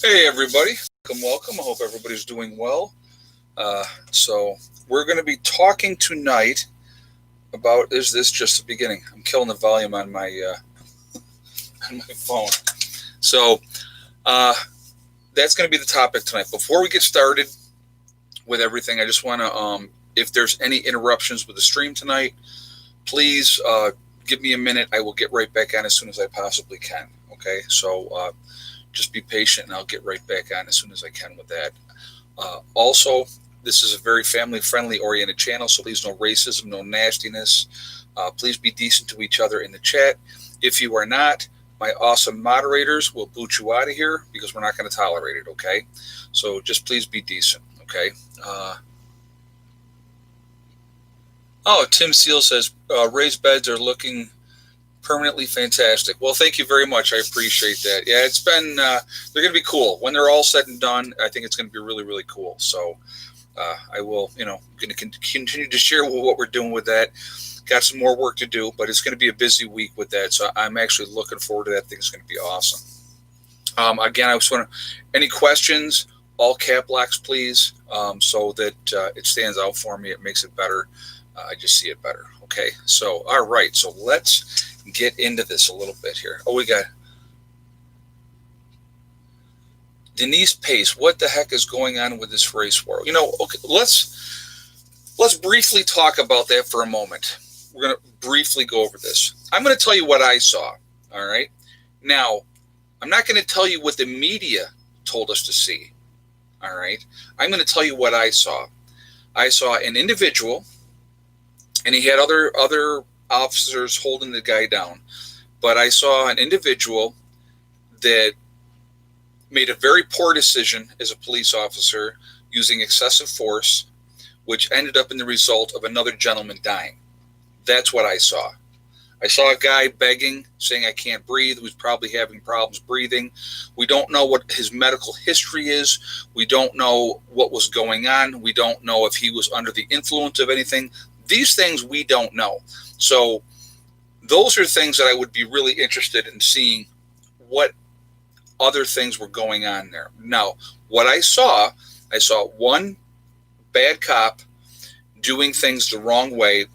Hey everybody, welcome. I hope everybody's doing well. So we're going to be talking tonight about is this just the beginning? I'm killing the volume on my on my phone. So uh, that's going to be the topic tonight. Before we get started with everything, I just want to if there's any interruptions with the stream tonight, please give me a minute. I will get right back on as soon as I possibly can. Okay, so just be patient and I'll get right back on as soon as I can with that. Also, this is a very family friendly oriented channel, so please no racism, no nastiness. Please be decent to each other in the chat. If you are not, my awesome moderators will boot you out of here because we're not going to tolerate it, okay? So just please be decent, okay? Tim Seal says raised beds are looking permanently fantastic. Well, thank you very much. I appreciate that. Yeah, it's been, they're going to be cool. When they're all said and done, I think it's going to be really, really cool. So I will, going to continue to share what we're doing with that. Got some more work to do, but it's going to be a busy week with that. So I'm actually looking forward to that. I think it's going to be awesome. Again, I just want to, any questions, all cap locks, please, so that it stands out for me. It makes it better. I just see it better. Okay. So, all right. So let's get into this a little bit here. We got Denise Pace. What the heck is going on with this race war? Okay, let's briefly talk about that for a moment. We're going to briefly go over this. I'm going to tell you what I saw. All right. Now, I'm not going to tell you what the media told us to see. All right. I'm going to tell you what I saw. I saw an individual, and he had other officers holding the guy down. But I saw an individual that made a very poor decision as a police officer using excessive force, which ended up in the result of another gentleman dying. That's what I saw. I saw a guy begging, saying, I can't breathe, who's probably having problems breathing. We don't know what his medical history is. We don't know what was going on. We don't know if he was under the influence of anything. These things we don't know. So those are things that I would be really interested in seeing what other things were going on there. Now, what I saw one bad cop doing things the wrong way.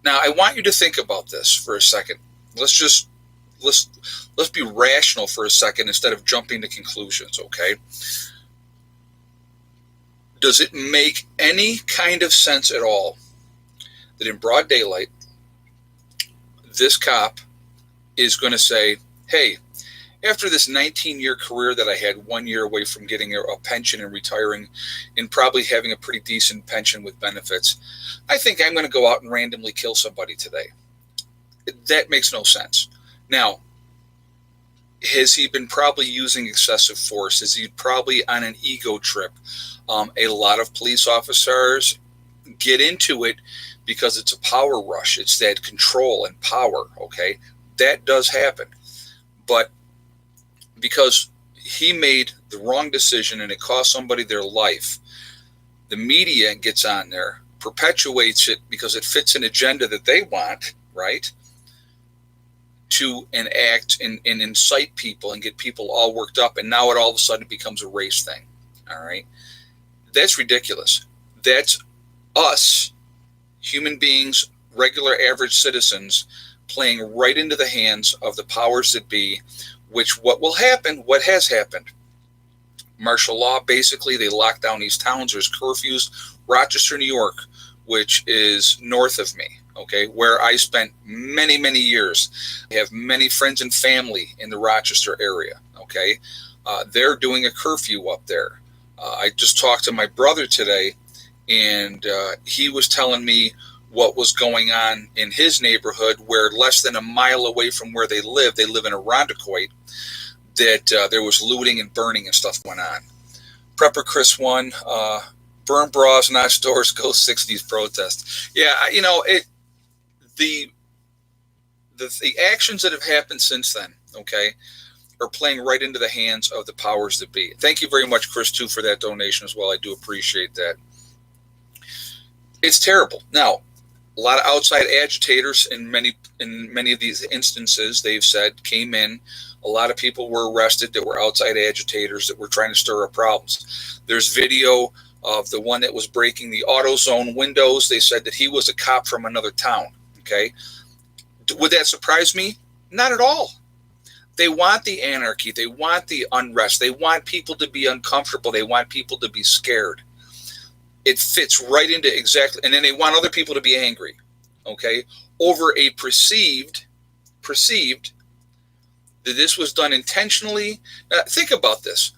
Now, I want you to think about this for a second. Let's be rational for a second instead of jumping to conclusions, okay? Does it make any kind of sense at all that in broad daylight, this cop is going to say, hey, after this 19-year career that I had 1 year away from getting a pension and retiring and probably having a pretty decent pension with benefits, I think I'm going to go out and randomly kill somebody today. That makes no sense. Now, has he been probably using excessive force? Is he probably on an ego trip? A lot of police officers get into it because it's a power rush. It's that control and power, okay? That does happen. But because he made the wrong decision and it cost somebody their life, the media gets on there, perpetuates it because it fits an agenda that they want, right? To enact and incite people and get people all worked up. And now it all of a sudden becomes a race thing, all right? That's ridiculous. That's us, human beings, regular average citizens, playing right into the hands of the powers that be, which what has happened. Martial law, basically, they lock down these towns. There's curfews. Rochester, New York, which is north of me, okay, where I spent many, many years. I have many friends and family in the Rochester area, okay. They're doing a curfew up there. I just talked to my brother today, and he was telling me what was going on in his neighborhood, where less than a mile away from where they live in Irondequoit, that there was looting and burning and stuff going on. Prepper Chris 1, burn bras, not stores, go 60s protest. Yeah, the actions that have happened since then, okay, are playing right into the hands of the powers that be. Thank you very much, Chris, too, for that donation as well. I do appreciate that. It's terrible. Now, A lot of outside agitators in many of these instances, they've said, came in. A lot of people were arrested that were outside agitators that were trying to stir up problems. There's video of the one that was breaking the AutoZone windows. They said that he was a cop from another town. Okay. Would that surprise me? Not at all. They want the anarchy. They want the unrest. They want people to be uncomfortable. They want people to be scared. It fits right into exactly, and then they want other people to be angry, okay, over a perceived that this was done intentionally. Now, think about this.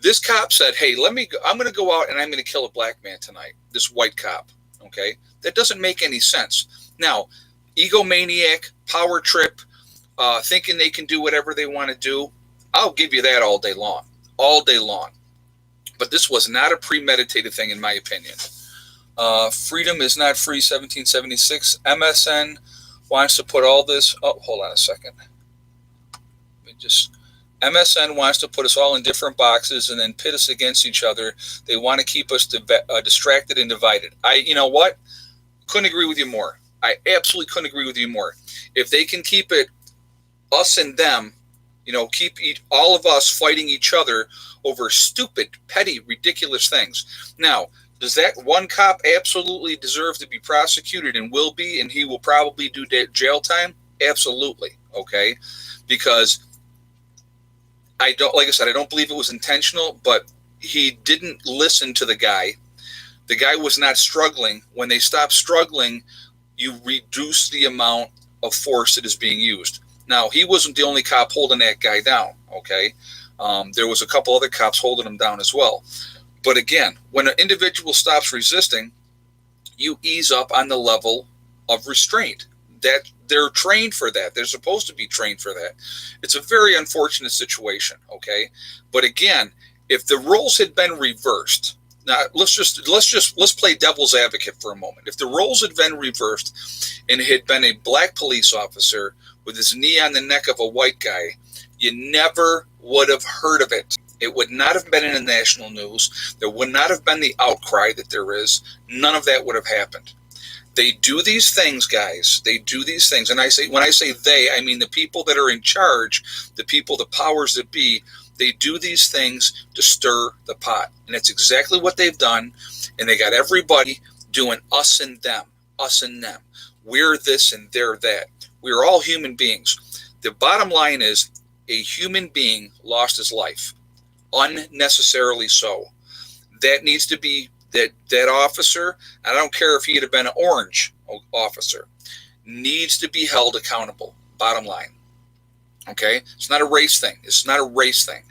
This cop said, hey, I'm going to go out and I'm going to kill a black man tonight, this white cop, okay? That doesn't make any sense. Now, egomaniac, power trip, thinking they can do whatever they want to do, I'll give you that all day long. But this was not a premeditated thing, in my opinion. Freedom is not free, 1776. MSN wants to put all this... Oh, hold on a second. MSN wants to put us all in different boxes and then pit us against each other. They want to keep us distracted and divided. You know what? Couldn't agree with you more. I absolutely couldn't agree with you more. If they can keep it us and them, keep all of us fighting each other over stupid, petty, ridiculous things. Now, does that one cop absolutely deserve to be prosecuted and will be, and he will probably do jail time? Absolutely, okay? Because I don't believe it was intentional, but he didn't listen to the guy. The guy was not struggling. When they stop struggling, you reduce the amount of force that is being used. Now, he wasn't the only cop holding that guy down, okay? There was a couple other cops holding him down as well. But again, when an individual stops resisting, you ease up on the level of restraint. That they're trained for that. They're supposed to be trained for that. It's a very unfortunate situation, okay? But again, if the roles had been reversed, now let's play devil's advocate for a moment. If the roles had been reversed and it had been a black police officer with his knee on the neck of a white guy, you never would have heard of it. It would not have been in the national news. There would not have been the outcry that there is. None of that would have happened. They do these things, guys. They do these things. And when I say they, I mean the people that are in charge, the powers that be. They do these things to stir the pot. And that's exactly what they've done. And they got everybody doing us and them. We're this and they're that. We're all human beings. The bottom line is a human being lost his life. Unnecessarily so. That needs to be, that officer, I don't care if he had been an orange officer, needs to be held accountable. Bottom line. Okay? It's not a race thing.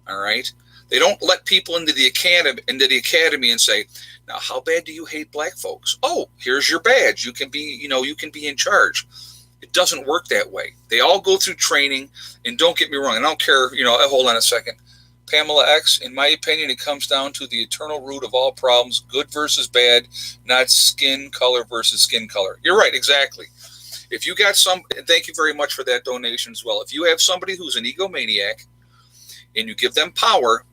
All right? They don't let people into the academy and say, now, how bad do you hate black folks? Oh, here's your badge. You can be in charge. It doesn't work that way. They all go through training, and don't get me wrong, I don't care, hold on a second. Pamela X, in my opinion, it comes down to the eternal root of all problems, good versus bad, not skin color versus skin color. You're right, exactly. If you got thank you very much for that donation as well. If you have somebody who's an egomaniac and you give them power,